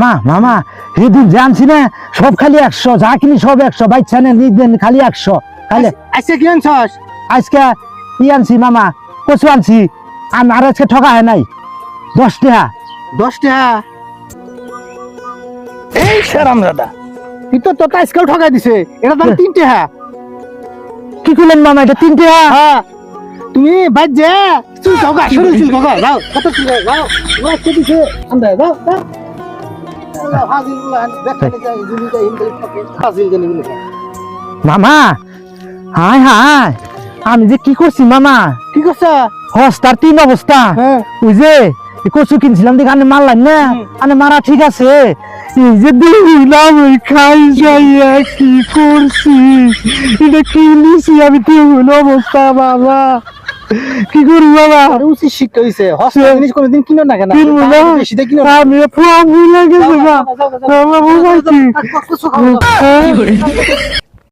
মামা মামা সেদিন জানছি না সব খালি 100 যা কিনি সব 100 বাচ্চা নেন নিদেন খালি 100 খালি আজকে কি আনছস? আজকে কি আনছি মামা কচু আনছি আর আজকে ঠকা হয় নাই 10 টাকা 10 টাকা। এই শারাম দাদা তুই তো আজকেও ঠকাই দিছে, এটা দাম 3 টাকা। কি করলেন মামা এটা 3 টাকা? হ্যাঁ তুমি বাদ যা চুল কাকা শুরু চুল কাকা যাও কত চুল যাও ওরা কে দিছে আন্দা যাও যাও হাজির বলা দেখালে যাই জুলিটা ইনকাম থাকে হাজির জানি বলে। মামা হায় হায় আমি যে কি করছি মামা কি করছ? হস্তার 3 অবস্থা। হ্যাঁ ওই যে এই কচু কিনছিলাম দেখে আনে মারলাম না আনে মারা ঠিক আছে এই যে দিলাম ওই খাই যাইয়া কি করছি এটা কি নিছি আমি তেমন অবস্থা বাবা কি করি বাবা আর উচিত শিক্ষা হইছে হস্তা জিনিস কোনদিন কিনো না কেন কিনবো না বেশিটা কিনো আমি ফুয়া ভুলে গেছে গা বাবা বুঝাইছি